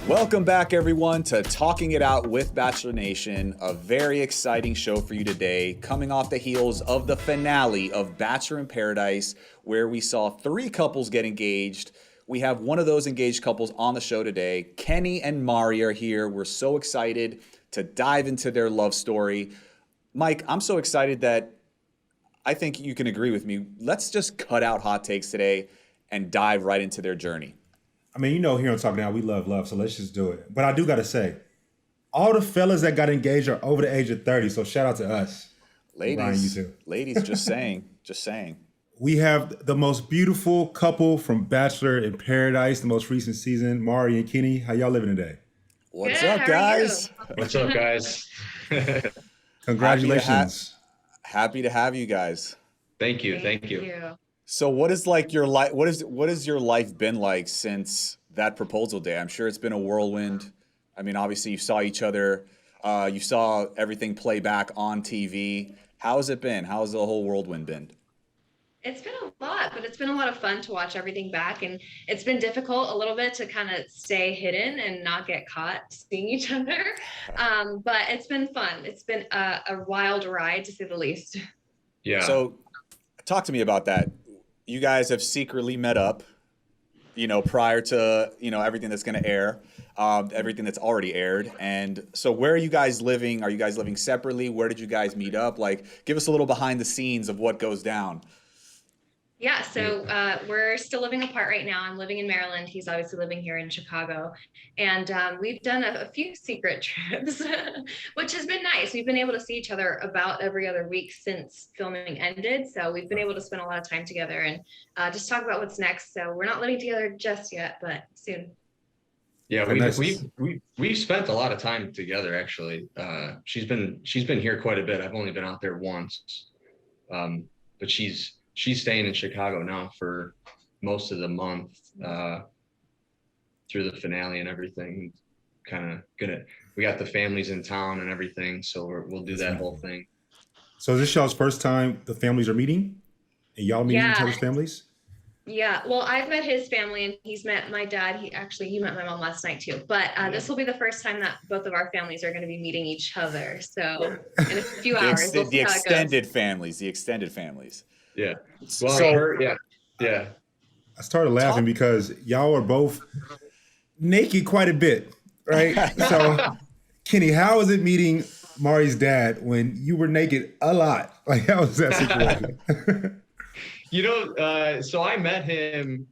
Welcome back, everyone, to Talking It Out with Bachelor Nation. A very exciting show for you today, coming off the heels of the finale of Bachelor in Paradise, where we saw 3 couples get engaged. We have one of those engaged couples on the show today. Kenny and Mari are here. We're so excited to dive into their love story. Mike, I'm so excited that I think you can agree with me. Let's just cut out hot takes today and dive right into their journey. I mean, you know, here on Talk Now, we love love, so let's just do it. But I do got to say, all the fellas that got engaged are over the age of 30, so shout out to us. Ladies, Bryan, you too. Ladies, just saying, just saying. We have the most beautiful couple from Bachelor in Paradise, the most recent season, Mari and Kenny. How y'all living today? What's Good, up, how are guys? What's up, guys? Congratulations. Happy to have you guys. Thank you. So what is like your life? What is your life been like since that proposal day? I'm sure it's been a whirlwind. I mean, obviously you saw each other. You saw everything play back on TV. How has it been? How has the whole whirlwind been? It's been a lot, but it's been a lot of fun to watch everything back. And it's been difficult a little bit to kind of stay hidden and not get caught seeing each other. But it's been fun. It's been a wild ride, to say the least. Yeah. So talk to me about that. You guys have secretly met up, prior to, everything that's going to air, everything that's already aired. And so where are you guys living? Are you guys living separately? Where did you guys meet up? Like, give us a little behind the scenes of what goes down. Yeah, so we're still living apart right now. I'm living in Maryland. He's obviously living here in Chicago. And we've done a few secret trips, which has been nice. We've been able to see each other about every other week since filming ended. So we've been able to spend a lot of time together and just talk about what's next. So we're not living together just yet, but soon. Yeah, we've spent a lot of time together, actually. She's been here quite a bit. I've only been out there once. But she's staying in Chicago now for most of the month through the finale and everything. We got the families in town and everything, so we'll do that whole thing. So is this y'all's first time the families are meeting? And y'all meeting each other's families? Yeah, well, I've met his family and he's met my dad. He met my mom last night too. But this will be the first time that both of our families are going to be meeting each other. So in a few hours, we'll see the how extended it goes. families. Yeah. Well, yeah. I started laughing because y'all are both naked quite a bit, right? So, Kenny, how was it meeting Mari's dad when you were naked a lot? Like, how was that situation? So I met him.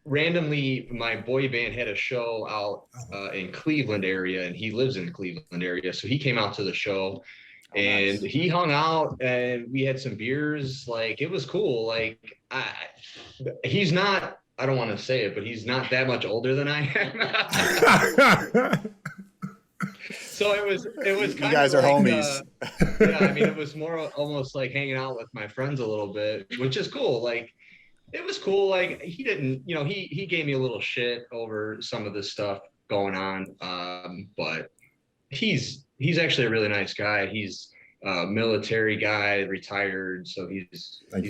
Randomly, my boy band had a show out in Cleveland area, and he lives in the Cleveland area, so he came out to the show. And nice. He hung out and we had some beers. Like, it was cool. Like, he's not, I don't want to say it, but he's not that much older than I am. So it was kind of, you guys are homies. It was more almost like hanging out with my friends a little bit, which is cool. Like, it was cool. Like, he didn't, he gave me a little shit over some of the stuff going on. But he's actually a really nice guy. He's a military guy, retired, so he's a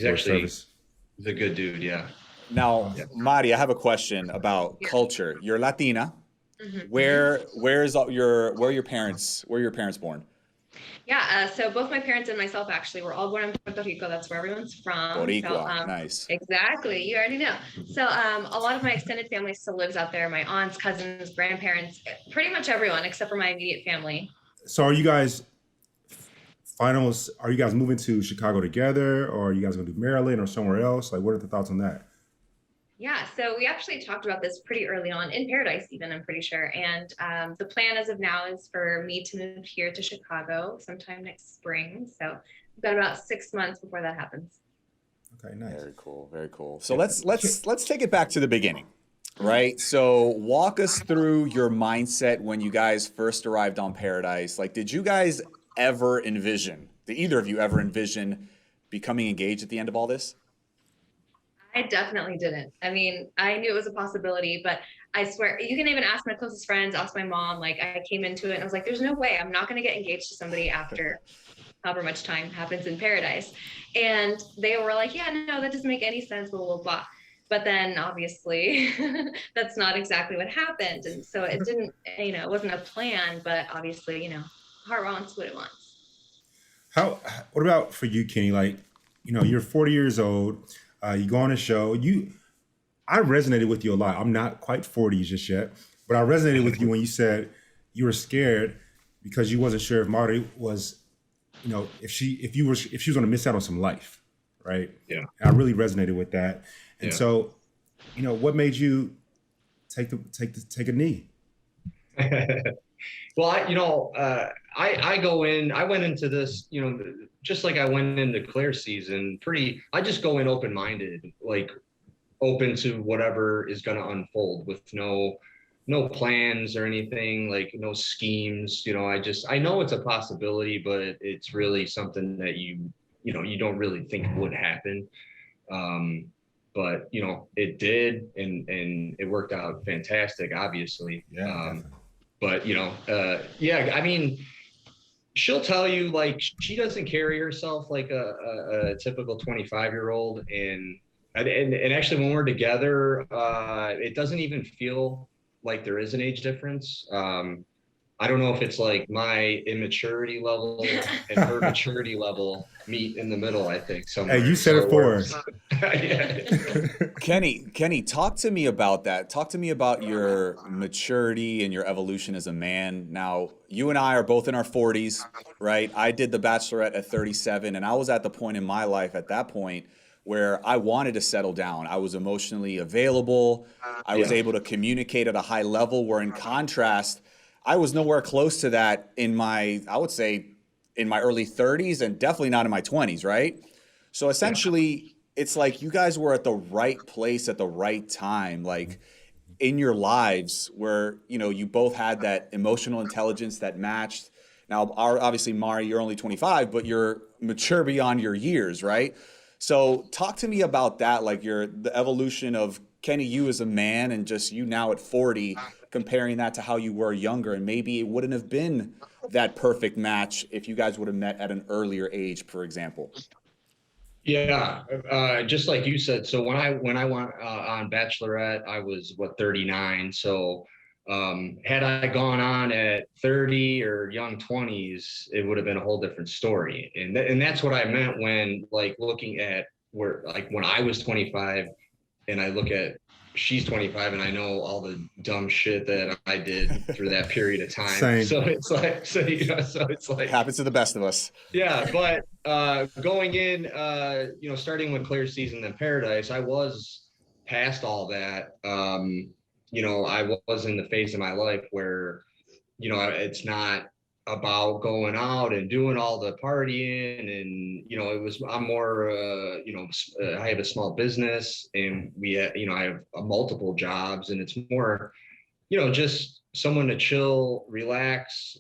good dude. Yeah. Now, Mari, I have a question about culture. You're Latina. Mm-hmm. Where are your parents born? Yeah, so both my parents and myself actually were all born in Puerto Rico. That's where everyone's from. Boricua, nice. Exactly, you already know. So a lot of my extended family still lives out there. My aunts, cousins, grandparents, pretty much everyone except for my immediate family. So are you guys moving to Chicago together, or are you guys going to do Maryland or somewhere else? Like, what are the thoughts on that? Yeah, so we actually talked about this pretty early on in Paradise even, I'm pretty sure. And the plan as of now is for me to move here to Chicago sometime next spring. So we've got about 6 months before that happens. Okay, nice. Very cool, very cool. So let's take it back to the beginning, right? So walk us through your mindset when you guys first arrived on Paradise. Like, did either of you ever envision becoming engaged at the end of all this? I definitely didn't. I mean, I knew it was a possibility, but I swear, you can even ask my closest friends, ask my mom. Like, I came into it and I was like, there's no way I'm not going to get engaged to somebody after however much time happens in Paradise. And they were like, yeah, no, that doesn't make any sense, blah, blah, blah. But then obviously that's not exactly what happened. And so it didn't, it wasn't a plan, but obviously, heart wants what it wants. What about for you, Kenny? Like, you're 40 years old, you go on a show, I resonated with you a lot. I'm not quite 40 just yet, but I resonated with you when you said you were scared because you wasn't sure if Marty was, if she was going to miss out on some life, right? Yeah. And I really resonated with that. And so, what made you take a knee? Well, I went into this, just like I went into Claire's season, I just go in open-minded, like open to whatever is going to unfold with no plans or anything, like no schemes. I know it's a possibility, but it's really something that you don't really think would happen. But it did, and it worked out fantastic, obviously. Yeah. But I mean, she'll tell you, like, she doesn't carry herself like a typical 25-year-old, and actually when we're together, it doesn't even feel like there is an age difference. I don't know if it's like my immaturity level and her maturity level meet in the middle, I think. Somewhere. Hey, you said it for us. Kenny, talk to me about that. Talk to me about your maturity and your evolution as a man. Now, you and I are both in our 40s, right? I did the Bachelorette at 37, and I was at the point in my life at that point where I wanted to settle down. I was emotionally available. I was able to communicate at a high level, where in contrast, I was nowhere close to that I would say in my early 30s, and definitely not in my 20s, right? So essentially, it's like you guys were at the right place at the right time, like in your lives, where, you both had that emotional intelligence that matched. Now, obviously, Mari, you're only 25, but you're mature beyond your years, right? So talk to me about that, like the evolution of Kenny, you as a man, and just you now at 40, comparing that to how you were younger. And maybe it wouldn't have been that perfect match if you guys would have met at an earlier age, for example. Yeah, just like you said. So when I went on Bachelorette, I was 39. So had I gone on at 30 or young 20s, it would have been a whole different story. And that's what I meant when, like, looking at where, like, when I was 25 and I look at she's 25 and I know all the dumb shit that I did through that period of time. Same. So it's like, so it's like, happens to the best of us. Yeah. But going in, starting with Claire's season in Paradise, I was past all that. I was in the phase of my life where, it's not about going out and doing all the partying, and I'm more I have a small business, and I have multiple jobs, and it's more just someone to chill, relax,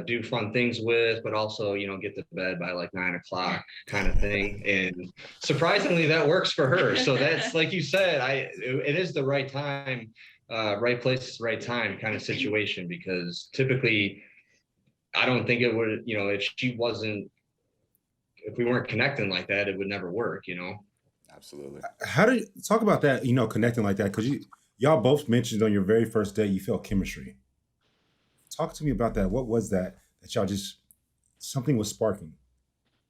do fun things with, but also get to bed by like 9 o'clock kind of thing. And surprisingly, that works for her. So that's, like you said, it is the right time, right place, right time kind of situation, because typically I don't think it would, if we weren't connecting like that, it would never work, Absolutely. How do you talk about that, connecting like that? Because y'all both mentioned on your very first date, you felt chemistry. Talk to me about that. What was that y'all just, something was sparking?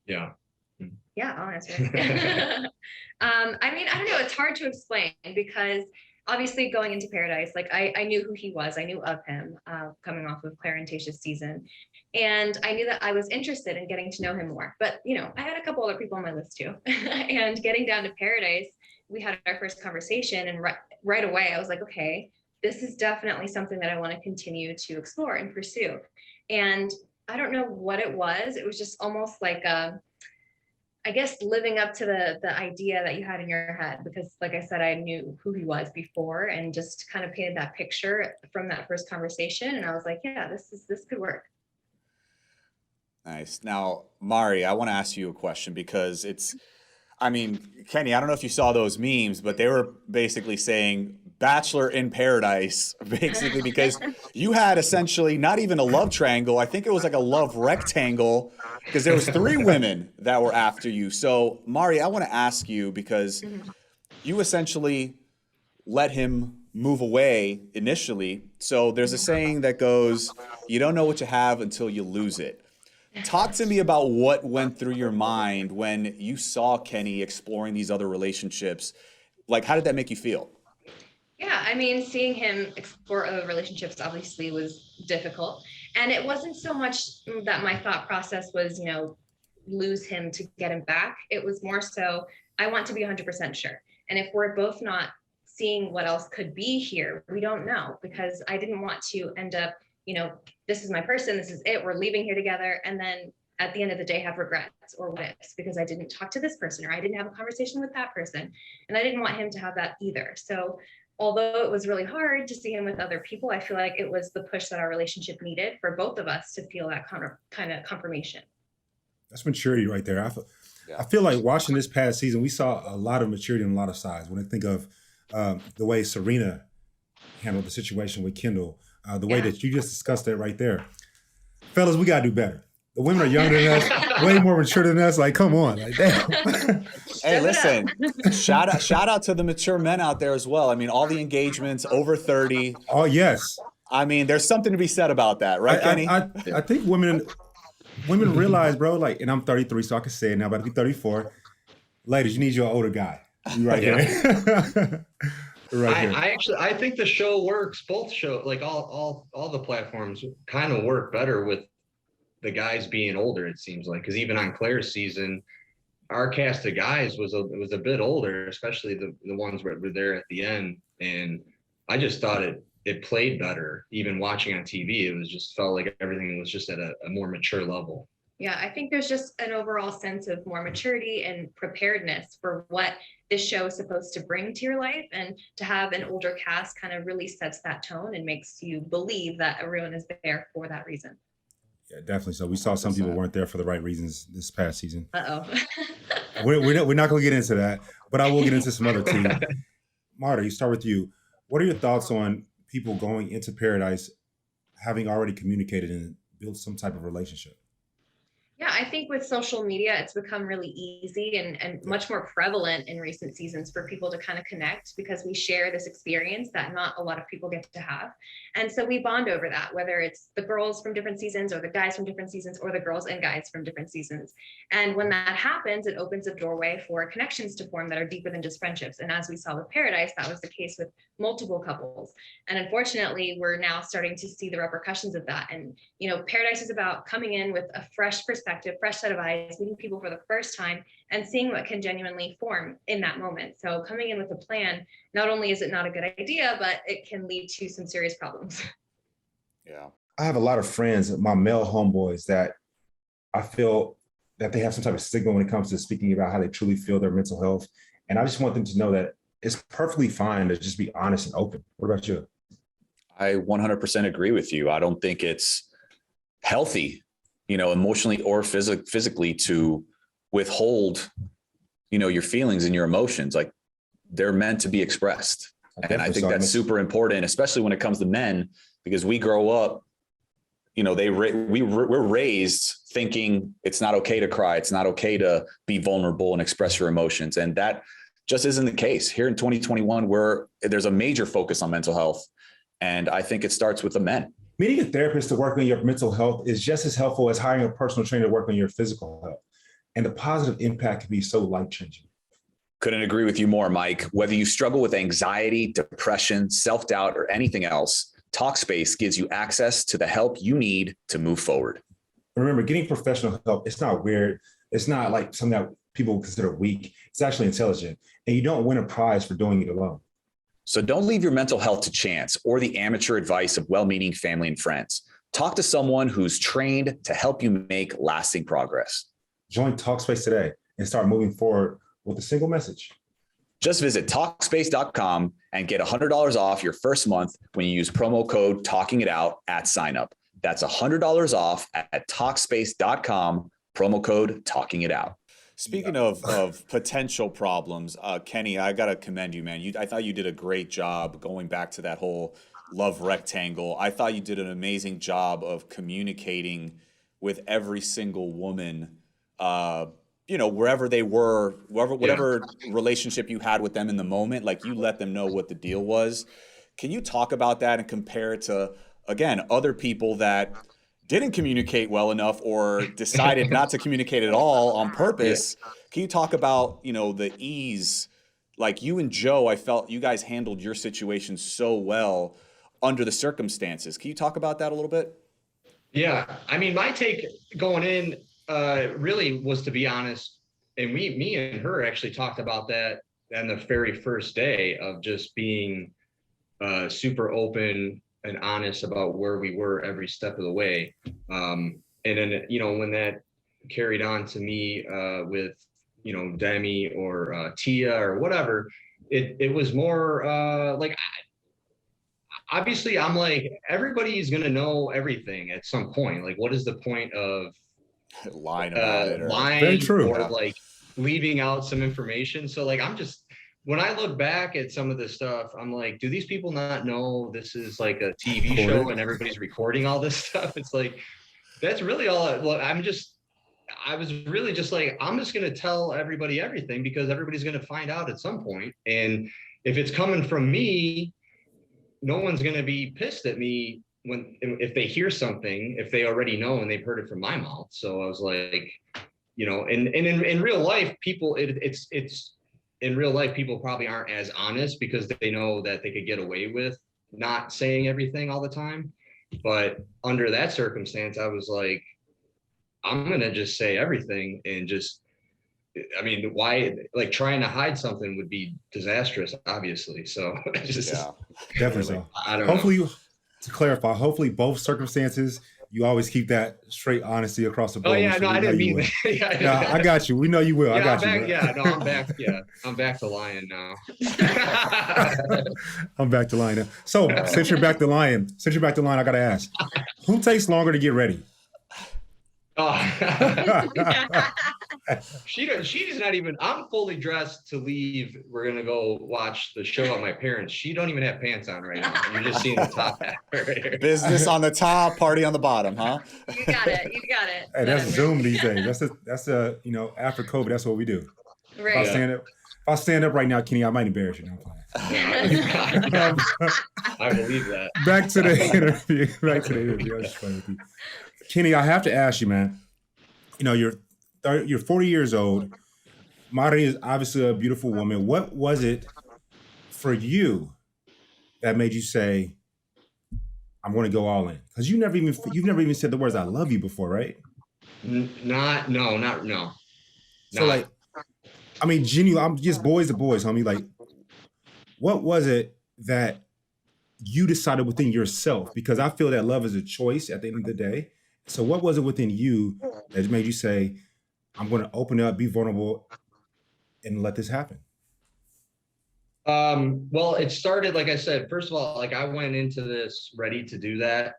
Yeah. Yeah, I'll answer. I mean, I don't know. It's hard to explain because obviously going into Paradise, like I knew who he was. I knew of him coming off of Claire and Tayshia's season. And I knew that I was interested in getting to know him more. But, I had a couple other people on my list too. And getting down to Paradise, we had our first conversation, and right away I was like, okay, this is definitely something that I want to continue to explore and pursue. And I don't know what it was. It was just almost like I guess living up to the idea that you had in your head, because like I said, I knew who he was before and just kind of painted that picture from that first conversation. And I was like, yeah, this could work. Nice. Now, Mari, I want to ask you a question because Kenny, I don't know if you saw those memes, but they were basically saying Bachelor in Paradise, basically, because you had essentially not even a love triangle. I think it was like a love rectangle, because there was 3 women that were after you. So, Mari, I want to ask you, because you essentially let him move away initially. So there's a saying that goes, you don't know what you have until you lose it. Talk to me about what went through your mind when you saw Kenny exploring these other relationships. Like, how did that make you feel? Yeah, I mean, seeing him explore other relationships obviously was difficult. And it wasn't so much that my thought process was, lose him to get him back. It was more so, I want to be 100% sure. And if we're both not seeing what else could be here, we don't know, because I didn't want to end up, this is my person, this is it, we're leaving here together. And then at the end of the day have regrets or what ifs because I didn't talk to this person or I didn't have a conversation with that person. And I didn't want him to have that either. So although it was really hard to see him with other people, I feel like it was the push that our relationship needed for both of us to feel that kind of confirmation. That's maturity right there. I feel like watching this past season, we saw a lot of maturity on a lot of sides. When I think of the way Serena handled the situation with Kendall, the way that you just discussed that right there. Fellas, we got to do better. The women are younger than us, way more mature than us. Like, come on. Like, damn. Hey, listen, shout out to the mature men out there as well. I mean, all the engagements over 30. Oh, yes. I mean, there's something to be said about that, right, Kenny? I think women realize, bro, like, and I'm 33, so I can say it now, but I'll be 34. Ladies, you need your older guy. You right here. I think the show works. Both show, like all the platforms kind of work better with the guys being older, it seems like, because even on Claire's season, our cast of guys was a bit older, especially the ones that were there at the end. And I just thought it played better. Even watching on TV, it was just felt like everything was just at a more mature level. Yeah, I think there's just an overall sense of more maturity and preparedness for what this show is supposed to bring to your life. And to have an older cast kind of really sets that tone and makes you believe that everyone is there for that reason. Yeah, definitely. So we saw some people weren't there for the right reasons this past season. We're not going to get into that, but I will get into some other teams. Marta, you start with you. What are your thoughts on people going into Paradise having already communicated and built some type of relationship? Yeah, I think with social media, it's become really easy and much more prevalent in recent seasons for people to kind of connect because we share this experience that not a lot of people get to have. And so we bond over that, whether it's the girls from different seasons or the guys from different seasons or the girls and guys from different seasons. And when that happens, it opens a doorway for connections to form that are deeper than just friendships. And as we saw with Paradise, that was the case with multiple couples. And unfortunately, we're now starting to see the repercussions of that. And, Paradise is about coming in with a fresh perspective, fresh set of eyes, meeting people for the first time and seeing what can genuinely form in that moment. So coming in with a plan, not only is it not a good idea, but it can lead to some serious problems. Yeah. I have a lot of friends, my male homeboys, that I feel that they have some type of stigma when it comes to speaking about how they truly feel their mental health. And I just want them to know that it's perfectly fine to just be honest and open. What about you? I 100% agree with you. I don't think it's healthy, emotionally or physically to withhold, your feelings and your emotions. Like they're meant to be expressed. And I think that's super important, especially when it comes to men, because we grow up, we're raised thinking it's not okay to cry. It's not okay to be vulnerable and express your emotions. And that just isn't the case here in 2021, where there's a major focus on mental health. And I think it starts with the men. Meeting a therapist to work on your mental health is just as helpful as hiring a personal trainer to work on your physical health. And the positive impact can be so life-changing. Couldn't agree with you more, Mike. Whether you struggle with anxiety, depression, self-doubt, or anything else, Talkspace gives you access to the help you need to move forward. Remember, getting professional help, it's not weird. It's not like something that people consider weak. It's actually intelligent. And you don't win a prize for doing it alone. So don't leave your mental health to chance or the amateur advice of well-meaning family and friends. Talk to someone who's trained to help you make lasting progress. Join Talkspace today and start moving forward with a single message. Just visit Talkspace.com and get $100 off your first month when you use promo code TalkingItOut at signup. That's $100 off at Talkspace.com, promo code TalkingItOut. Speaking of potential problems, Kenny, I got to commend you, man. I thought you did a great job going back to that whole love rectangle. I thought you did an amazing job of communicating with every single woman wherever they were, whatever relationship you had with them in the moment, like you let them know what the deal was. Can you talk about that and compare it to, again, other people that didn't communicate well enough or decided not to communicate at all on purpose? Can you talk about, the ease? Like you and Joe, I felt you guys handled your situation so well under the circumstances. Can you talk about that a little bit? Yeah. I mean, my take going in really was, to be honest, and me and her actually talked about that on the very first day of just being super open and honest about where we were every step of the way. And then, when that carried on to me with, Demi or Tia or whatever, it was more like, obviously I'm like, everybody's going to know everything at some point. Like, what is the point of lying about it, or lying or like leaving out some information? So like, when I look back at some of this stuff, I'm like, do these people not know this is like a TV show and everybody's recording all this stuff? It's like, that's really all. I was really just like, I'm just going to tell everybody everything because everybody's going to find out at some point. And if it's coming from me, no one's going to be pissed at me if they hear something, if they already know and they've heard it from my mouth. So I was like, and in real life, people, it's in real life, people probably aren't as honest because they know that they could get away with not saying everything all the time. But under that circumstance, I was like, I'm going to just say everything and why, like, trying to hide something would be disastrous, obviously. So definitely so. I don't know. To clarify, hopefully both circumstances, you always keep that straight honesty across the board. Oh yeah, no, I didn't mean that. No, I got you. We know you will. Yeah, I got you. I'm back. Yeah, I'm back to lying now. I'm back to lying now. So since you're back to lying, I got to ask, who takes longer to get ready? Oh. She's not even, I'm fully dressed to leave. We're going to go watch the show at my parents. She don't even have pants on right now. You're just seeing the top half right here. Business on the top, party on the bottom, huh? You got it. Hey, that's Zoom these days. That's after COVID, that's what we do. Right. If I stand up right now, Kenny, I might embarrass you. No, I'm playing. I believe that. Back to the interview. I was just playing with you. Kenny, I have to ask you, man. You're 40 years old. Mari is obviously a beautiful woman. What was it for you that made you say, I'm going to go all in? Because you've never even said the words "I love you" before, right? No. So like, I mean, genuine. I'm just boys to boys, homie. Like, what was it that you decided within yourself? Because I feel that love is a choice at the end of the day. So what was it within you that made you say, I'm going to open up, be vulnerable, and let this happen? Well, it started, like I said, first of all, like I went into this ready to do that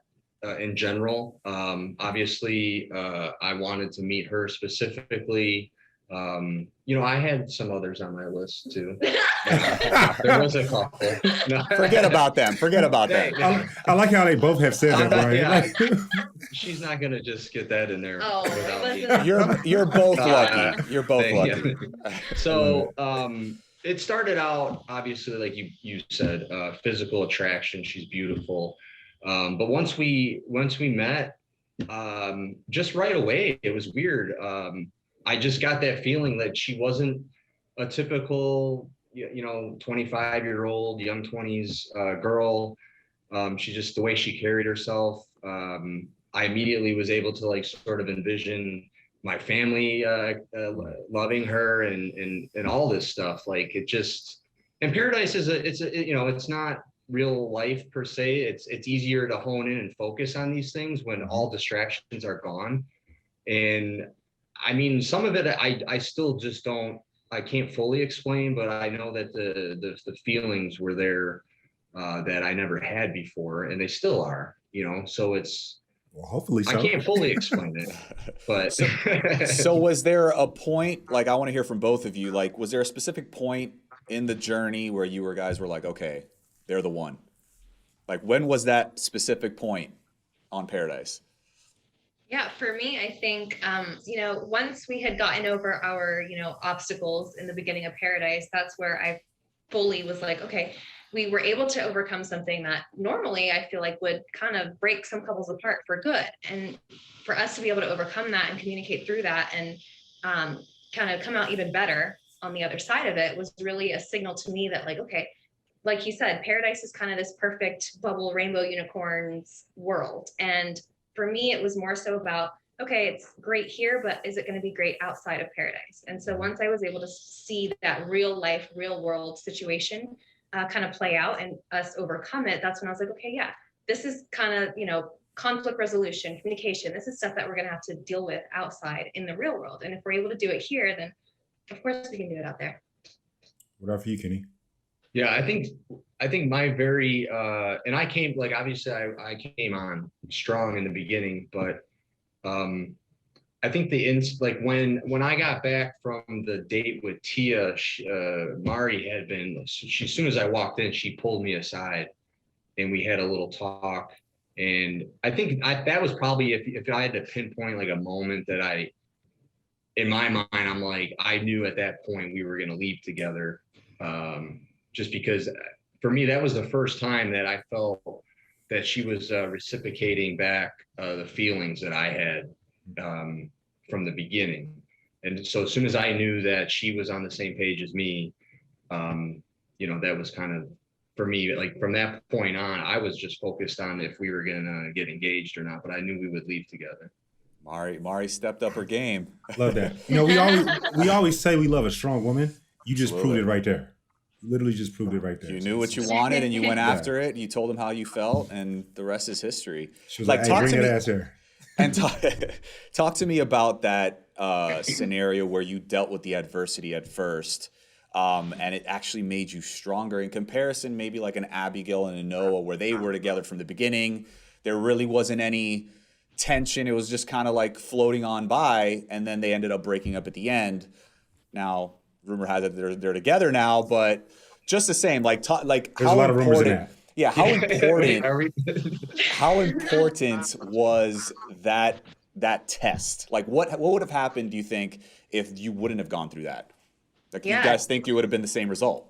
in general. Obviously, I wanted to meet her specifically. I had some others on my list too. There was a couple. No. Forget about them. I like how they both have said that, Brian. Yeah, she's not gonna just get that in there. You're both lucky. You're both lucky. So it started out obviously, like you said, physical attraction. She's beautiful, but once we met, just right away, it was weird. I just got that feeling that she wasn't a typical, 25-year-old, young 20s girl. She just, the way she carried herself, I immediately was able to like sort of envision my family loving her and all this stuff. Like it just, and Paradise is it's not real life per se. It's easier to hone in and focus on these things when all distractions are gone. And I mean, some of it I still just I can't fully explain, but I know that the feelings were there that I never had before, and they still are, so it's, well, hopefully so. I can't fully explain it, but so was there a point, like I want to hear from both of you, like was there a specific point in the journey where you guys were like, okay, they're the one? Like when was that specific point on Paradise? Yeah, for me, I think, once we had gotten over our, obstacles in the beginning of Paradise, that's where I fully was like, okay, we were able to overcome something that normally I feel like would kind of break some couples apart for good. And for us to be able to overcome that and communicate through that and kind of come out even better on the other side of it was really a signal to me that, like, okay, like you said, Paradise is kind of this perfect bubble rainbow unicorns world. And for me, it was more so about, okay, it's great here, but is it going to be great outside of Paradise? And so once I was able to see that real life, real world situation kind of play out and us overcome it, that's when I was like, okay, yeah, this is kind of, conflict resolution, communication. This is stuff that we're going to have to deal with outside in the real world. And if we're able to do it here, then of course we can do it out there. What about for you, Kenny? Yeah, I think my very and I came, like, obviously I came on strong in the beginning, but I think like when I got back from the date with Tia, Mari had been, as soon as I walked in, she pulled me aside and we had a little talk. And I think that was probably, if I had to pinpoint like a moment that in my mind, I'm like, I knew at that point we were going to leave together. Just because for me, that was the first time that I felt that she was reciprocating back the feelings that I had from the beginning. And so as soon as I knew that she was on the same page as me, that was kind of, for me, like from that point on, I was just focused on if we were going to get engaged or not, but I knew we would leave together. Mari stepped up her game. Love that. We always say we love a strong woman. You just proved it right there. Literally just proved it right there. You knew what you wanted and you went after it. You told him how you felt, and the rest is history. She was like, hey, bring that ass here. And talk to me about that scenario where you dealt with the adversity at first, and it actually made you stronger in comparison, maybe like an Abigail and a Noah, where they were together from the beginning. There really wasn't any tension. It was just kind of like floating on by, and then they ended up breaking up at the end. Now, rumor has it they're together now, but just the same, like there's how a lot of rumors in important. that. Yeah, how important was that test? Like, what would have happened, do you think, if you wouldn't have gone through that? Like, you guys think you would have been the same result?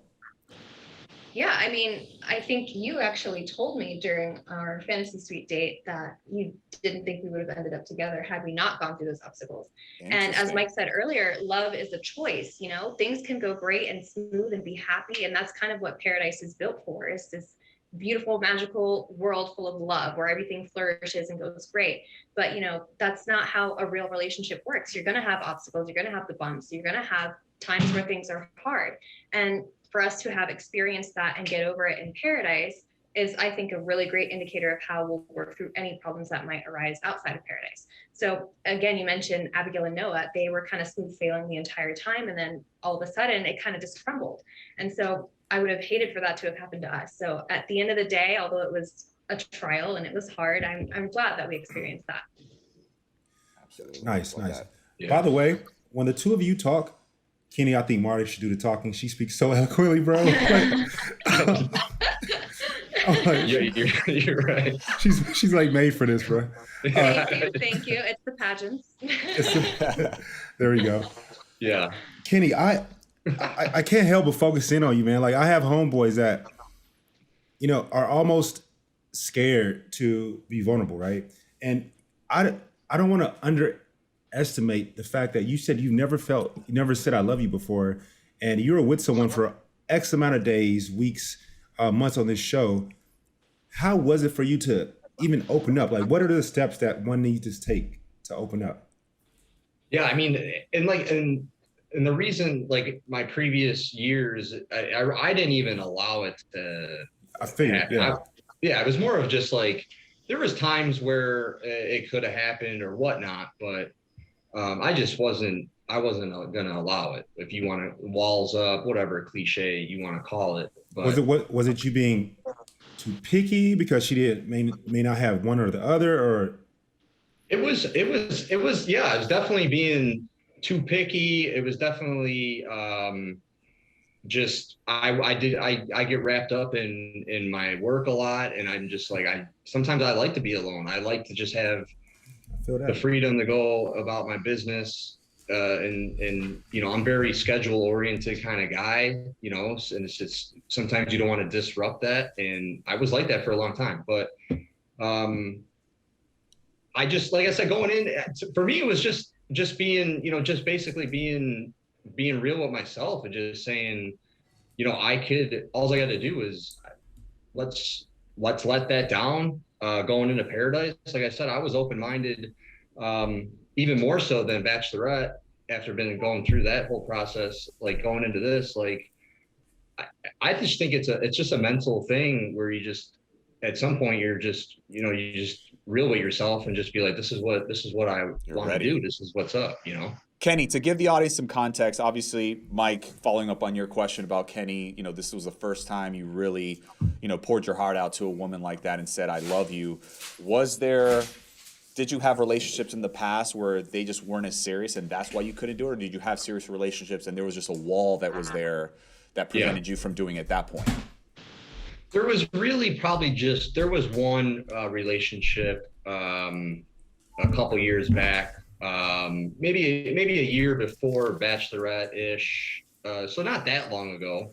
Yeah, I mean, I think you actually told me during our fantasy suite date that you didn't think we would have ended up together had we not gone through those obstacles. And as Mike said earlier, love is a choice. Things can go great and smooth and be happy, and that's kind of what Paradise is built for, is this beautiful, magical world full of love where everything flourishes and goes great. But that's not how a real relationship works. You're going to have obstacles, you're going to have the bumps, you're going to have times where things are hard. And for us to have experienced that and get over it in Paradise is, I think, a really great indicator of how we'll work through any problems that might arise outside of Paradise. So again, you mentioned Abigail and Noah. They were kind of smooth sailing the entire time, and then all of a sudden it kind of just crumbled. And so I would have hated for that to have happened to us. So at the end of the day, although it was a trial and it was hard, I'm glad that we experienced that. Absolutely. Nice. Yeah. By the way, when the two of you talk, Kenny, I think Marty should do the talking. She speaks so eloquently, bro. You're right. She's like made for this, bro. Thank you. It's the pageants. There we go. Yeah. Kenny, I can't help but focus in on you, man. Like, I have homeboys that, are almost scared to be vulnerable, right? And I don't want to underestimate the fact that you said you never said I love you before, and you were with someone for X amount of days, weeks, months on this show. How was it for you to even open up? Like, what are the steps that one needs to take to open up? Yeah, I mean, and the reason, like, my previous years, I didn't even allow it to. I figured, yeah. It was more of just like, there was times where it could have happened or whatnot, but I wasn't going to allow it. If you want to walls up, whatever cliche you want to call it. But was it you being too picky because she may not have one or the other, or? It was yeah, it was definitely being too picky. It was definitely just I get wrapped up in my work a lot, and I'm just like, sometimes I like to be alone. I like to just have feel that. the freedom to go about my business. And I'm very schedule oriented kind of guy, and it's just, sometimes you don't want to disrupt that. And I was like that for a long time, but I just, like I said, going in, for me, it was just being, just basically being real with myself and just saying, all I got to do is let's let that down. Going into Paradise, like I said, I was open-minded, even more so than Bachelorette, after going through that whole process. Like, going into this, like, I just think it's just a mental thing where you just, at some point, you're just, you just real with yourself and just be like, this is what I want to do. This is what's up, Kenny, to give the audience some context, obviously, Mike, following up on your question about Kenny, this was the first time you really, poured your heart out to a woman like that and said, I love you. Did you have relationships in the past where they just weren't as serious and that's why you couldn't do it? Or did you have serious relationships and there was just a wall that was there that prevented you from doing it at that point? There was really there was one relationship a couple years back, maybe a year before Bachelorette-ish, so not that long ago,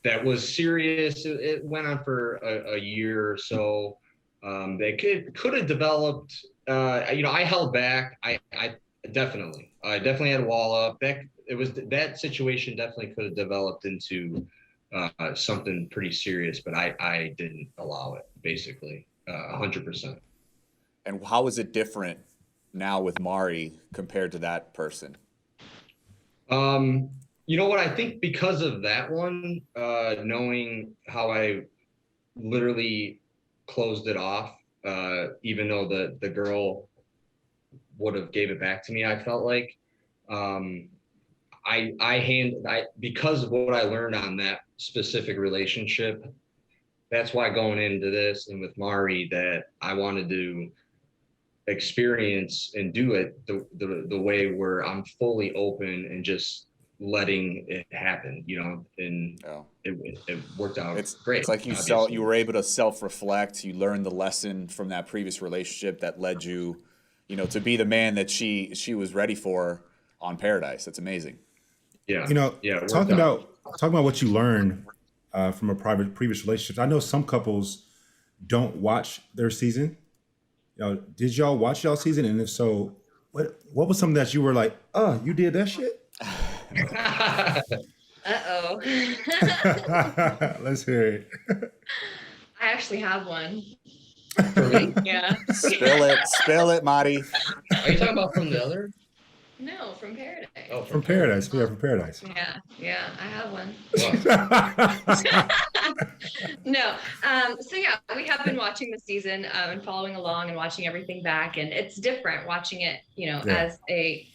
that was serious. It went on for a year or so. They could have developed, I held back. I definitely had a wall up. That situation definitely could have developed into something pretty serious, but I didn't allow it, basically, 100%. And how is it different now with Mari compared to that person? You know what? I think because of that one, knowing how I literally closed it off, even though the girl would have gave it back to me, I felt like, because of what I learned on that specific relationship, that's why going into this and with Mari, that I wanted to experience and do it the way where I'm fully open and just letting it happen, and it worked out. Great. It's like you were able to self-reflect. You learned the lesson from that previous relationship that led you, to be the man that she was ready for on Paradise. That's amazing. Yeah. Talking about what you learned from a previous relationship. I know some couples don't watch their season. Did y'all watch y'all season? And if so, what was something that you were like, oh, you did that shit? Uh-oh. Let's hear it. I actually have one. For me? Yeah. Spill it, Mari. Are you talking about from the other? No, from Paradise. Oh, from Paradise. Yeah, from Paradise. Yeah, I have one. Wow. No. So yeah, we have been watching the season and following along and watching everything back, and it's different watching it, as a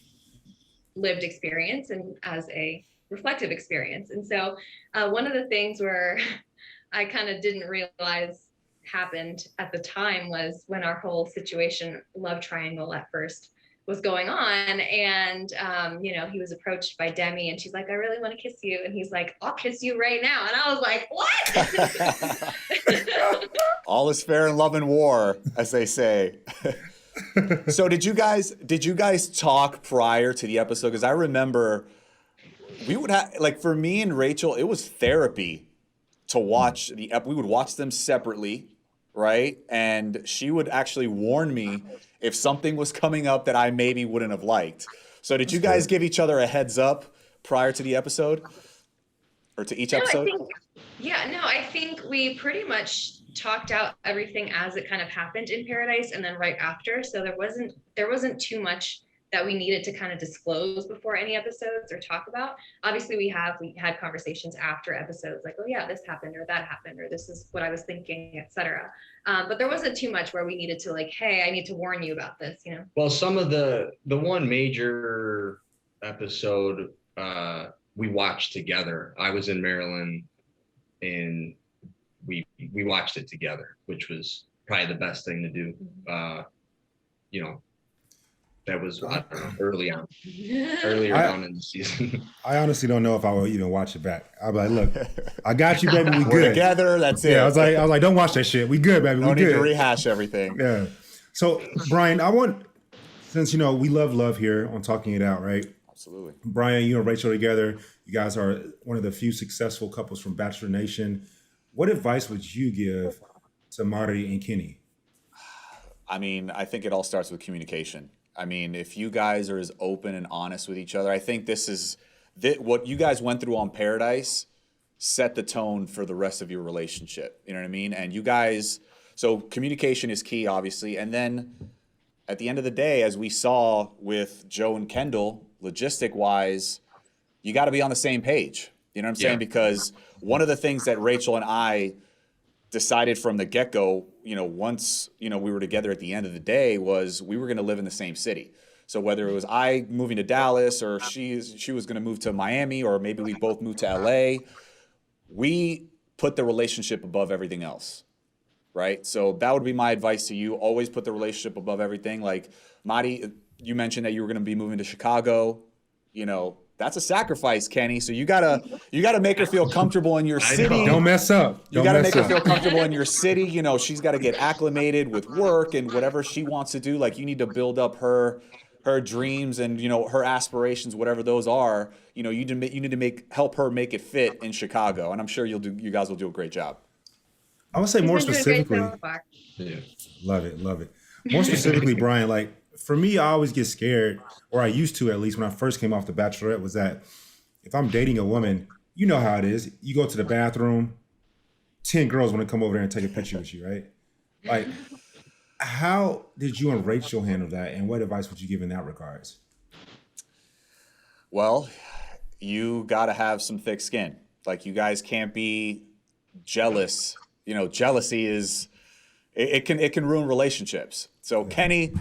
lived experience and as a reflective experience. And so one of the things where I kind of didn't realize happened at the time was when our whole situation, love triangle at first, was going on, and he was approached by Demi, and she's like, I really want to kiss you, and he's like, I'll kiss you right now, and I was like, what? All is fair in love and war, as they say. So did you guys talk prior to the episode? Because I remember we would have, like, for me and Rachel, it was therapy to watch we would watch them separately, right? And she would actually warn me if something was coming up that I maybe wouldn't have liked. So did you guys give each other a heads up prior to the episode, or to each episode? I think we pretty much talked out everything as it kind of happened in Paradise and then right after. So there wasn't too much that we needed to kind of disclose before any episodes or talk about. Obviously we had conversations after episodes, like, oh yeah, this happened or that happened, or this is what I was thinking, etc. But there wasn't too much where we needed to, like, hey, I need to warn you about this, Well, some of the one major episode we watched together. I was in Maryland and we watched it together, which was probably the best thing to do. That was, I don't know, earlier on in the season. I honestly don't know if I will even watch it back. I'll be like, look, I got you, baby. We We're good together. That's it. Yeah, I was like, don't watch that shit. We good, baby. No need to rehash everything. Yeah. So, Bryan, since we love love here on Talking It Out, right? Absolutely. Bryan, you and Rachel together, you guys are one of the few successful couples from Bachelor Nation. What advice would you give to Mari and Kenny? I mean, I think it all starts with communication. I mean, if you guys are as open and honest with each other, I think what you guys went through on Paradise set the tone for the rest of your relationship. You know what I mean? And you guys, so communication is key, obviously. And then at the end of the day, as we saw with Joe and Kendall, logistic wise, you got to be on the same page. You know what I'm saying? Because one of the things that Rachel and I decided from the get-go, once, we were together at the end of the day, was we were going to live in the same city. So whether it was I moving to Dallas or she was going to move to Miami, or maybe we both moved to LA, we put the relationship above everything else, right? So that would be my advice to you. Always put the relationship above everything. Like, Madi, you mentioned that you were going to be moving to Chicago. That's a sacrifice, Kenny. So you gotta make her feel comfortable in your city. Don't mess up. You gotta make her feel comfortable in your city. She's got to get acclimated with work and whatever she wants to do. Like, you need to build up her dreams and her aspirations, whatever those are. You need to help her make it fit in Chicago, and I'm sure you guys will do a great job. I would say more specifically. Yeah. Love it. More specifically, Bryan, like, for me, I always get scared, or I used to, at least when I first came off the Bachelorette, was that if I'm dating a woman, you know how it is. You go to the bathroom, 10 girls want to come over there and take a picture with you, right? Like, how did you and Rachel handle that, and what advice would you give in that regards? Well, you got to have some thick skin. Like, you guys can't be jealous. Jealousy it can ruin relationships. So Kenny,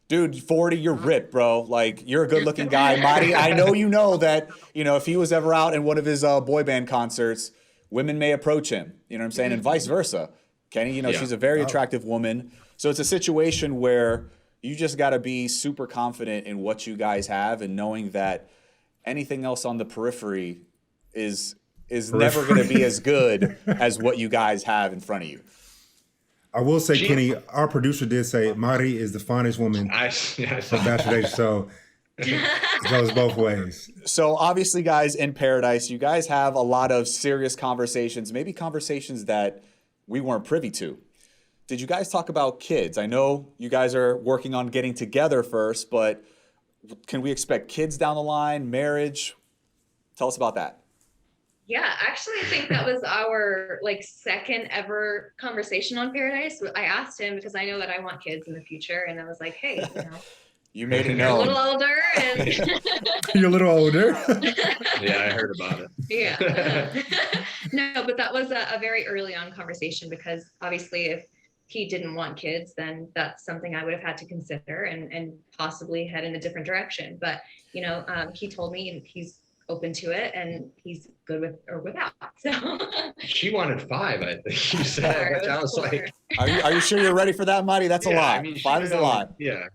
dude, 40, you're ripped, bro. Like, you're a good looking guy. Madi, I know that, if he was ever out in one of his boy band concerts, women may approach him, you know what I'm saying? And vice versa. Kenny, she's a very attractive woman. So it's a situation where you just got to be super confident in what you guys have, and knowing that anything else on the periphery is never going to be as good as what you guys have in front of you. I will say, Kenny, our producer did say Mari is the finest woman from Bachelor Nation, so it goes both ways. So obviously, guys, in Paradise, you guys have a lot of serious conversations, maybe conversations that we weren't privy to. Did you guys talk about kids? I know you guys are working on getting together first, but can we expect kids down the line, marriage? Tell us about that. Yeah, actually, I think that was our second ever conversation on Paradise. I asked him because I know that I want kids in the future, and I was like, hey, you made it you're known. a little older, and you're a little older. Yeah, I heard about it. Yeah. No, but that was a very early on conversation, because obviously if he didn't want kids, then that's something I would have had to consider and possibly head in a different direction. But, he told me he's open to it, and he's good with or without. So she wanted 5, I think you said, which I was like, are you sure you're ready for that, Marty? That's a lot. 5 is a lot. Yeah.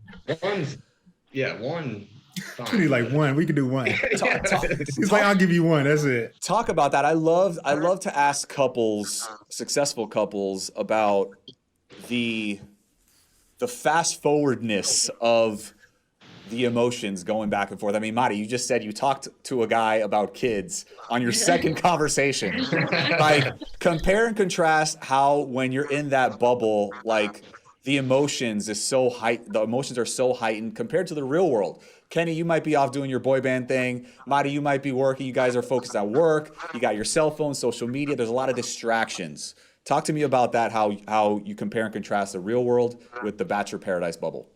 One. Fine. We need like one. We could do one. He's like, I'll give you one. That's it. Talk about that. I love to ask couples, successful couples, about the fast forwardness of the emotions going back and forth. I mean, Madi, you just said you talked to a guy about kids on your second conversation. Like, compare and contrast how, when you're in that bubble, like, the emotions are so heightened compared to the real world. Kenny, you might be off doing your boy band thing. Madi, you might be working. You guys are focused at work. You got your cell phone, social media. There's a lot of distractions. Talk to me about that, how you compare and contrast the real world with the Bachelor Paradise bubble.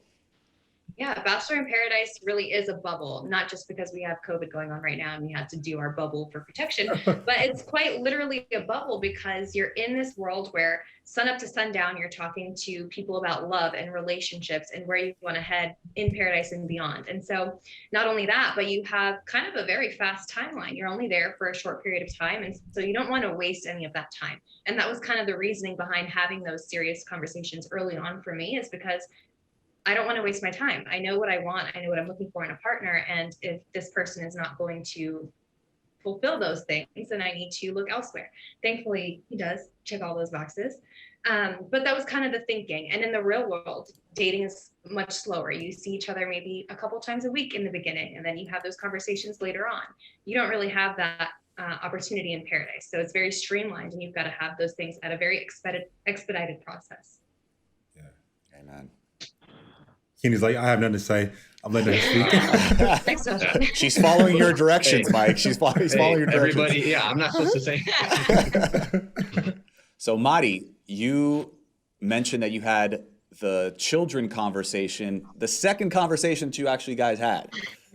Yeah, Bachelor in Paradise really is a bubble, not just because we have COVID going on right now and we had to do our bubble for protection, but it's quite literally a bubble, because you're in this world where sun up to sundown, you're talking to people about love and relationships and where you want to head in Paradise and beyond. And so not only that, but you have kind of a very fast timeline. You're only there for a short period of time. And so you don't want to waste any of that time. And that was kind of the reasoning behind having those serious conversations early on for me, is because I don't want to waste my time. I know what I want. I know what I'm looking for in a partner. And if this person is not going to fulfill those things, then I need to look elsewhere. Thankfully, he does check all those boxes. But that was kind of the thinking. And in the real world, dating is much slower. You see each other maybe a couple times a week in the beginning, and then you have those conversations later on. You don't really have that opportunity in paradise. So it's very streamlined, and you've got to have those things at a very expedited process. Yeah. Amen. Kenny's like, I have nothing to say. I'm letting her Thanks, She's following your directions, Mike. He's following your directions. Everybody, yeah, I'm not supposed to say. So, Mari, you mentioned that you had the children conversation, the second conversation that you actually guys had.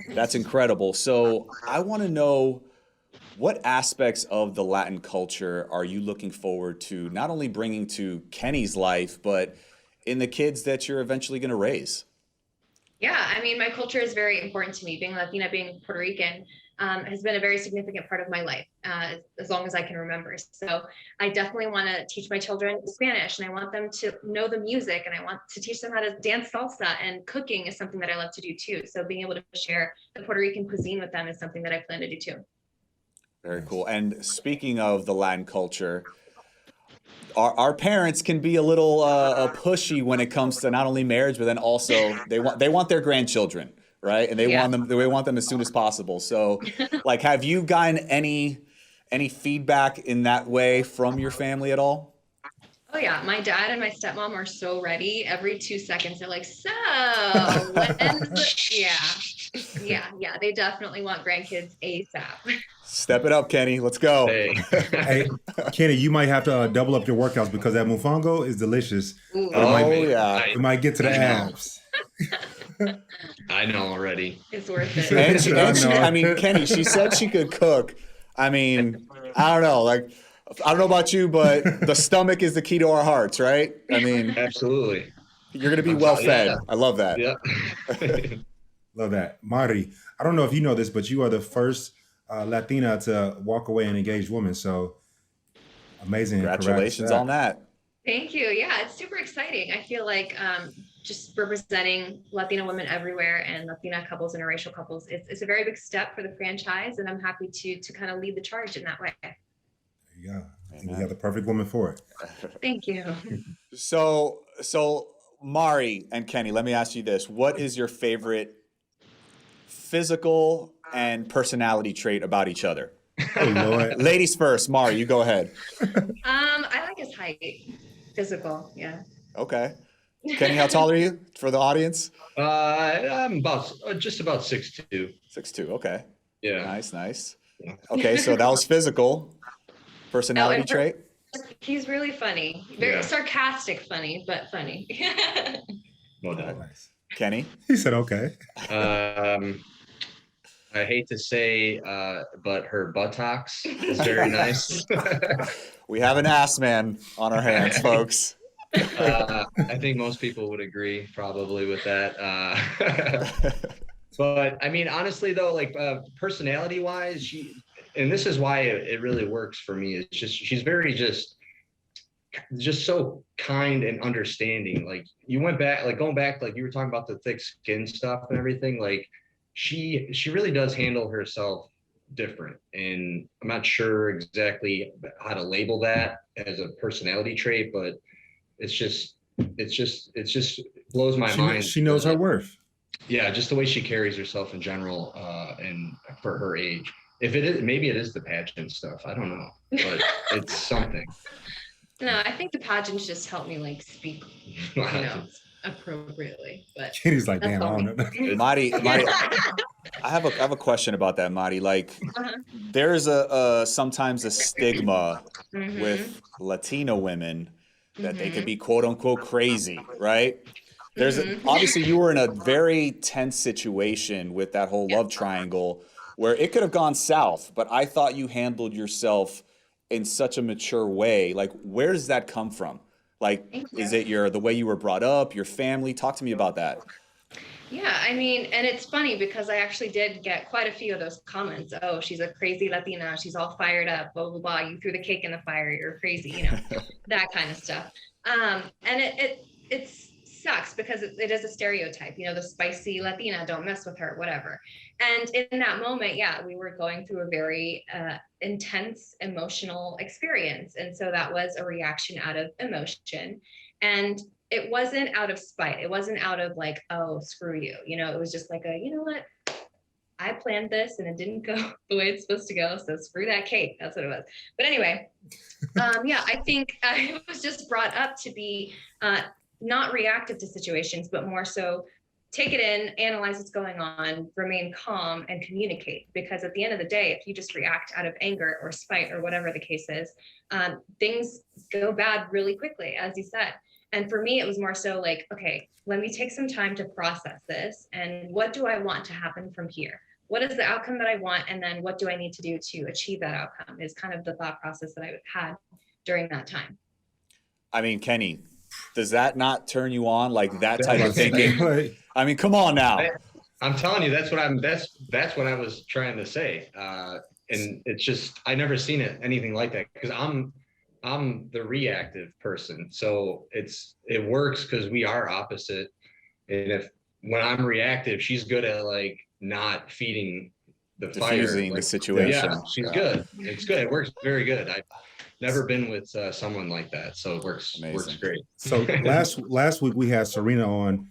That's incredible. So I want to know, what aspects of the Latin culture are you looking forward to not only bringing to Kenny's life, but in the kids that you're eventually going to raise? Yeah, I mean, my culture is very important to me. Being Latina, being Puerto Rican, has been a very significant part of my life, as long as I can remember. So I definitely want to teach my children Spanish, and I want them to know the music, and I want to teach them how to dance salsa, and cooking is something that I love to do too. So being able to share the Puerto Rican cuisine with them is something that I plan to do too. Very cool. And speaking of the Latin culture, our parents can be a little pushy when it comes to not only marriage, but then also they want their grandchildren, right? And they want them as soon as possible. So, like, have you gotten any feedback in that way from your family at all? Oh yeah, my dad and my stepmom are so ready. Every 2 seconds, they're like, "So, yeah." They definitely want grandkids ASAP. Step it up, Kenny. Let's go. Hey, Kenny, you might have to double up your workouts because that mofongo is delicious. Ooh. It might get to the abs. I know already. It's worth it. I mean, Kenny, she said she could cook. I mean, I don't know. Like, I don't know about you, but the stomach is the key to our hearts, right? I mean, absolutely. You're going to be well fed. Yeah. I love that. Yeah. Love that. Mari, I don't know if you know this, but you are the first Latina to walk away an engaged woman. So amazing. Congratulations on that. Thank you. Yeah, it's super exciting. I feel like just representing Latina women everywhere and Latina couples, interracial couples, it's a very big step for the franchise, and I'm happy to kind of lead the charge in that way. There you go. I think we got the perfect woman for it. Thank you. So Mari and Kenny, let me ask you this. What is your favorite physical and personality trait about each other? Oh, Lord. Ladies first. Mari, you go ahead. I like his height. Physical, yeah. Okay. Kenny, how tall are you for the audience? I'm just about 6'2". 6'2", okay. Yeah. Nice. Okay, so that was physical. Personality trait? He's really funny. Very sarcastic funny, but funny. No doubt. Nice. Kenny? He said okay. I hate to say, but her buttocks is very nice. We have an ass man on our hands, folks. I think most people would agree probably with that. But I mean, honestly though, like personality wise, and this is why it really works for me. It's just, she's very just so kind and understanding. Like going back, like you were talking about the thick skin stuff and everything. Like she really does handle herself different, and I'm not sure exactly how to label that as a personality trait, but it's just blows my mind. She knows her worth. Yeah, just the way she carries herself in general, and for her age. If it is, maybe it is the pageant stuff. I don't know, but it's something. No, I think the pageants just help me like speak, appropriately. But Kenny's like, damn, I don't know. Mari, I have a question about that, Mari. Like, there's sometimes a stigma with Latino women that they could be quote unquote crazy, right? There's obviously you were in a very tense situation with that whole love triangle where it could have gone south, but I thought you handled yourself in such a mature way. Like, where does that come from? Like, is it the way you were brought up, your family? Talk to me about that. Yeah, I mean, and it's funny because I actually did get quite a few of those comments. Oh, she's a crazy Latina. She's all fired up, blah, blah, blah. You threw the cake in the fire. You're crazy, that kind of stuff. And it sucks because it is a stereotype, you know, the spicy Latina, don't mess with her, whatever. And in that moment, yeah, we were going through a very intense emotional experience. And so that was a reaction out of emotion. And it wasn't out of spite. It wasn't out of like, oh, screw you. You know, it was just like you know what? I planned this and it didn't go the way it's supposed to go. So screw that cake. That's what it was. But anyway, yeah, I think I was just brought up to be not reactive to situations, but more so take it in, analyze what's going on, remain calm, and communicate. Because at the end of the day, if you just react out of anger or spite or whatever the case is, things go bad really quickly, as you said. And for me, it was more so like, okay, let me take some time to process this. And what do I want to happen from here? What is the outcome that I want? And then what do I need to do to achieve that outcome is kind of the thought process that I had during that time. I mean, Kenny, does that not turn you on, like that type of thinking? I mean, come on now. I'm telling you, that's what I was trying to say. And it's just, I never seen anything like that, because I'm the reactive person. So it works because we are opposite. And when I'm reactive, she's good at like not feeding the diffusing fire, the situation. Yeah, she's good. It's good. It works very good. I've never been with someone like that, so it works great. So last week we had Serena on,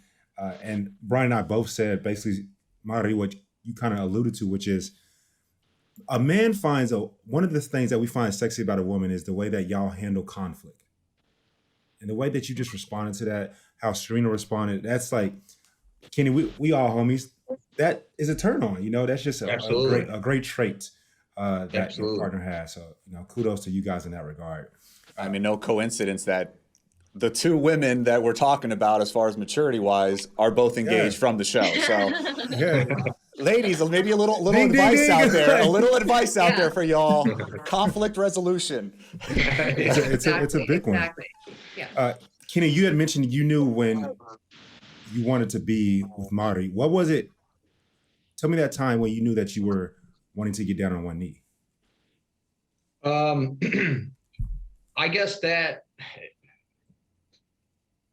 and Bryan and I both said basically, Mari, what you kind of alluded to, which is a man finds one of the things that we find sexy about a woman is the way that y'all handle conflict, and the way that you just responded to that, how Serena responded. That's like, Kenny, we all homies. That is a turn on, you know. That's just a great trait that your partner has. So, you know, kudos to you guys in that regard. I mean, no coincidence that the two women that we're talking about, as far as maturity wise, are both engaged from the show. So, ladies, maybe a little advice out there, a little advice out there for y'all. Conflict resolution. It's a big one. Exactly. Yeah. Kenny, you had mentioned you knew when you wanted to be with Mari. What was it? Tell me that time when you knew that you were wanting to get down on one knee. I guess that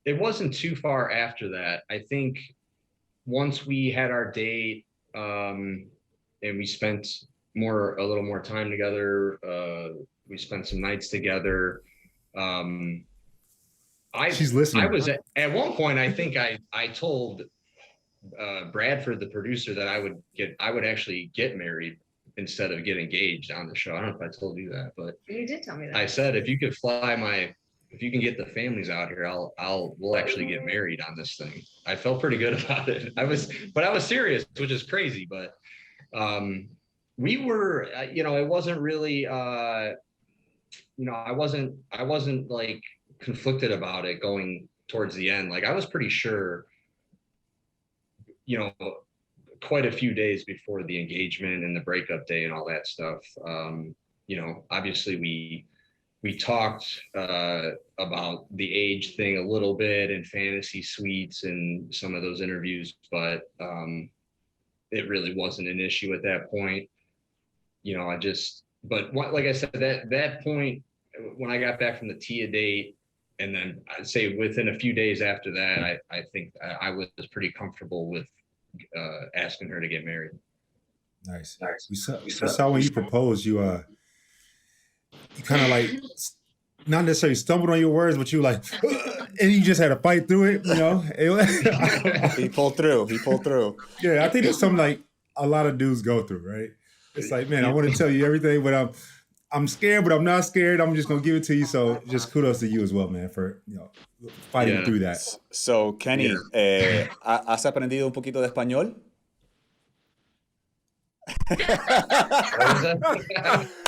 it wasn't too far after that. I think once we had our date, and we spent a little more time together, we spent some nights together. She's listening. I was at one point, I think I told Bradford, the producer, that I would actually get married instead of get engaged on the show. I don't know if I told you that, but you did tell me that. I said, if you can get the families out here, we'll actually get married on this thing. I felt pretty good about it. I was serious, which is crazy, but we were, you know, it wasn't really, you know, I wasn't like conflicted about it going towards the end. Like, I was pretty sure, you know, quite a few days before the engagement and the breakup day and all that stuff. You know, obviously we talked about the age thing a little bit and fantasy suites and some of those interviews, but it really wasn't an issue at that point. You know, like I said, that point, when I got back from the Tia date, and then I'd say within a few days after that, I think I was pretty comfortable with asking her to get married. Nice. We saw when you proposed, you kind of like, not necessarily stumbled on your words, but you like, and you just had to fight through it, you know? He pulled through. Yeah, I think it's something like a lot of dudes go through, right? It's like, man, I want to tell you everything, but I'm scared, but I'm not scared. I'm just going to give it to you. So just kudos to you as well, man, for, you know, fighting through that. So, Kenny, ¿has aprendido un poquito de español?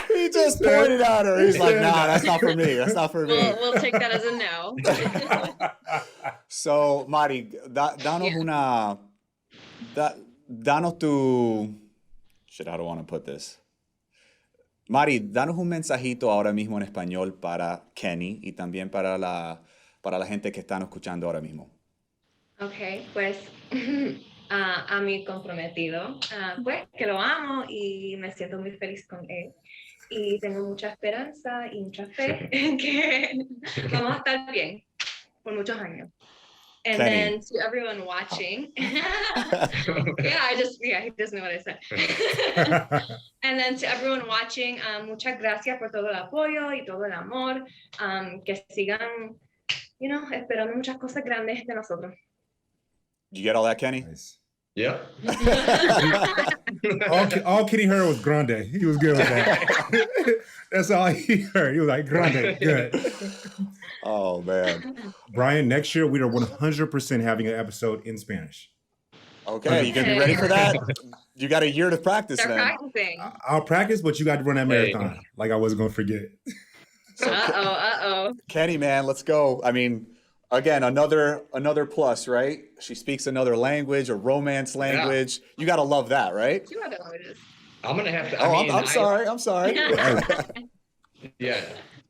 He just pointed at her. He's like, nah, that's not for me. That's not for me. We'll take that as a no. So, Mari, danos tu... Shit, how do I want to put this? Mari, danos un mensajito ahora mismo en español para Kenny y también para la gente que están escuchando ahora mismo. Ok, pues a mi comprometido, pues que lo amo y me siento muy feliz con él. Y tengo mucha esperanza y mucha fe en que vamos a estar bien por muchos años. And Kenny. then to everyone watching, he doesn't know what I said. And then to everyone watching, muchas gracias por todo el apoyo y todo el amor. Que sigan, esperando muchas cosas grandes de nosotros. You get all that, Kenny? Nice. Yep. all Kenny heard was grande. He was good with that. That's all he heard. He was like, grande, good. Oh, man. Brian, next year we are 100% having an episode in Spanish. Okay, you going to be ready for that? You got a year to practice Start then. practicing. I'll practice, but you got to run that marathon. Like I wasn't going to forget. Kenny, man, let's go. I mean, again, another plus, right? She speaks another language, a romance language. Yeah. You got to love that, right? 2 other languages. I'm going to have to. I'm sorry.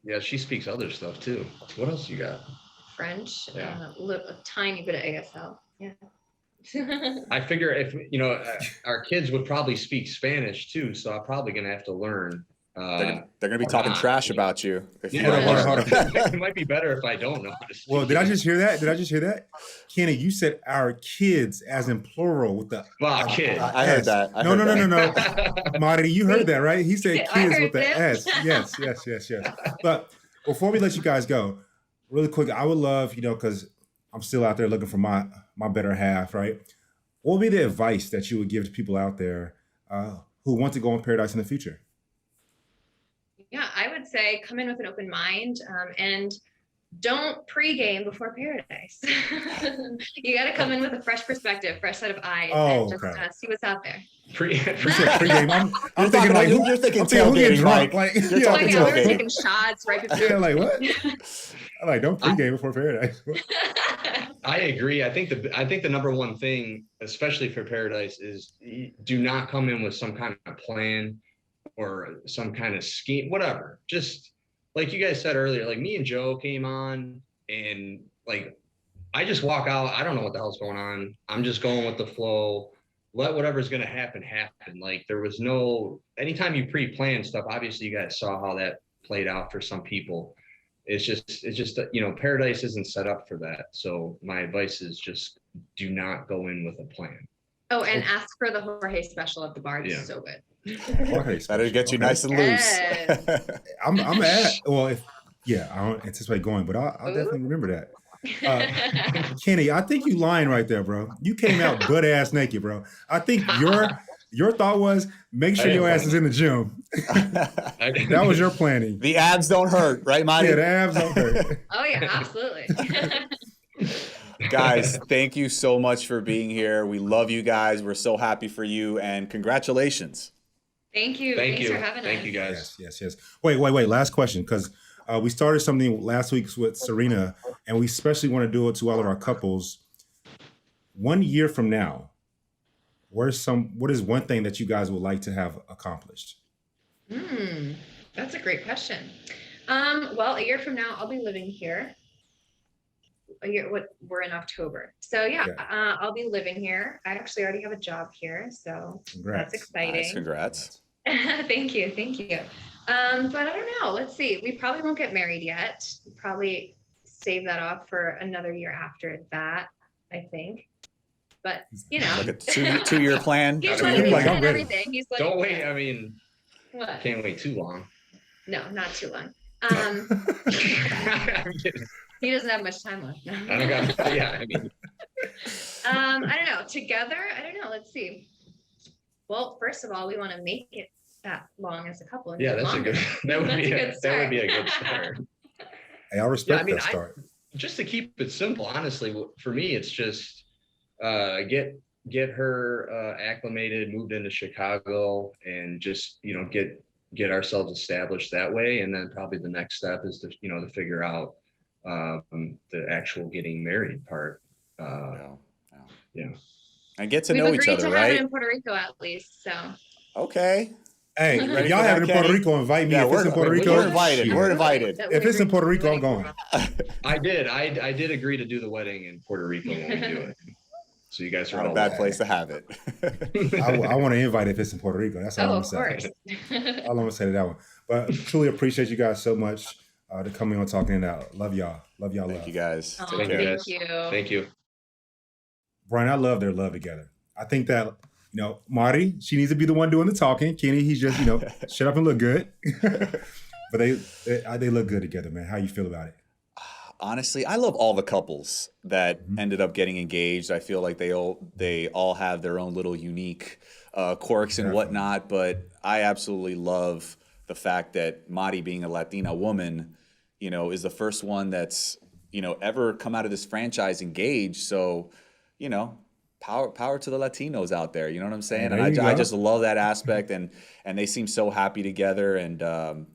Yeah, she speaks other stuff too. What else you got? French, a tiny bit of ASL. Yeah. I figure if, our kids would probably speak Spanish too, so I'm probably going to have to learn. They're going to be talking trash about you. Hold on. It might be better if I don't know how to speak. Well, did I just hear that? Kenny, you said our kids as in plural with the kids. I heard that. No. Marty, you heard that, right? He said kids with the S. Yes. But before we let you guys go, really quick, I would love, because I'm still out there looking for my better half, right? What would be the advice that you would give to people out there who want to go on Paradise in the future? Yeah, I would say come in with an open mind and don't pregame before Paradise. You got to come in with a fresh perspective, fresh set of eyes, and just see what's out there. Pregame. I'm thinking like you're thinking tailgating, drunk. Like we were taking shots right before. Yeah, like what? I'm like, don't pregame before Paradise. I agree. I think the number one thing, especially for Paradise, is do not come in with some kind of plan or some kind of scheme, whatever. Just like you guys said earlier, like me and Joe came on and like, I just walk out. I don't know what the hell's going on. I'm just going with the flow. Let whatever's going to happen. Like there was anytime you pre-plan stuff, obviously you guys saw how that played out for some people. It's just, Paradise isn't set up for that. So my advice is just do not go in with a plan. Oh, and ask for the Jorge special at the bar. It's so good. That'll get you nice and loose. I'm at. Well, I don't anticipate going, but I'll definitely remember that. Kenny, I think you lying right there, bro. You came out butt ass naked, bro. I think your thought was make sure your ass is in the gym. That was your planning. The abs don't hurt, right, Monty? Yeah, the abs don't hurt. Oh yeah, absolutely. Guys, thank you so much for being here. We love you guys. We're so happy for you, and congratulations. Thank you. Thanks for having us. Thank you, guys. Yes. Wait. Last question, because we started something last week with Serena, and we especially want to do it to all of our couples. 1 year from now, what is one thing that you guys would like to have accomplished? That's a great question. Well, a year from now, I'll be living here. We're in October. So I'll be living here. I actually already have a job here. So Congrats. That's exciting. Nice, congrats. Thank you. But I don't know. Let's see. We probably won't get married yet. We'll probably save that off for another year after that, I think. But like a two-year plan. He's letting me plan everything. Don't wait. I mean, what? Can't wait too long. No, not too long. He doesn't have much time left. I don't got. Yeah, I mean. I don't know. Together, I don't know. Let's see. Well, first of all, we want to make it that long as a couple. Yeah, that would be a good start. Hey, I respect that start. Just to keep it simple, honestly, for me, it's just get her acclimated, moved into Chicago, and just get ourselves established that way. And then probably the next step is to figure out the actual getting married part. Yeah. And get to know each other, right? We've agreed to have it in Puerto Rico at least, so. Okay. Hey, y'all have it in Puerto Rico, invite me. If it's in Puerto Rico, we're invited. We're invited. If it's in Puerto Rico, I'm going. I did agree to do the wedding in Puerto Rico when we do it. So you guys are not all a bad place to have it. I want to invite if it's in Puerto Rico. That's all I'm saying. All I'm gonna say to that one. But truly appreciate you guys so much to coming on Talking It Out. Love y'all. Thank you guys. Take care. Thank you. Thank you. Bryan, I love their love together. I think that, you know, Marty, she needs to be the one doing the talking. Kenny, he's just, you know, shut up and look good. But they look good together, man. How you feel about it? Honestly, I love all the couples that ended up getting engaged. I feel like they all have their own little unique quirks and whatnot. But I absolutely love the fact that Mari, being a Latina woman, you know, is the first one that's, you know, ever come out of this franchise engaged. So, you know, power to the Latinos out there. You know what I'm saying? And I just love that aspect. And they seem so happy together. And,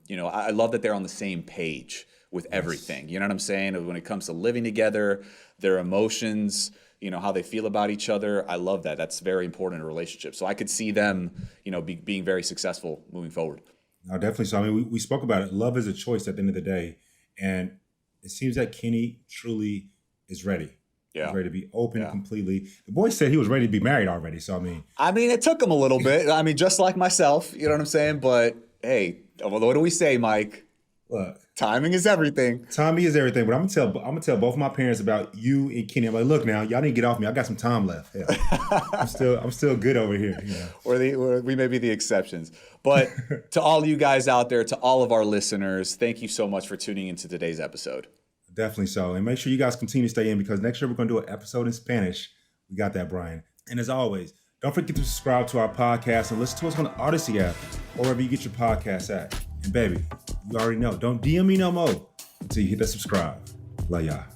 you know, I love that they're on the same page with everything. You know what I'm saying? When it comes to living together, their emotions, you know, how they feel about each other. I love that. That's very important in a relationship. So I could see them, you know, being very successful moving forward. No, definitely. So, I mean, we spoke about it. Love is a choice at the end of the day. And it seems that Kenny truly is ready. Yeah. He's ready to be open completely. The boy said he was ready to be married already. So, I mean, it took him a little bit. I mean, just like myself, you know what I'm saying? But hey, what do we say, Mike? Look, timing is everything. Timing is everything. But I'm gonna tell both my parents about you and Kenny. I'm like, look now, y'all need to get off me. I got some time left. Yeah. I'm still good over here. You know? We may be the exceptions. But to all of you guys out there, to all of our listeners, thank you so much for tuning into today's episode. Definitely so. And make sure you guys continue to stay in, because next year we're gonna do an episode in Spanish. We got that, Bryan. And as always, don't forget to subscribe to our podcast and listen to us on the Odyssey app or wherever you get your podcasts at. And baby, you already know, don't DM me no more until you hit that subscribe. Love y'all.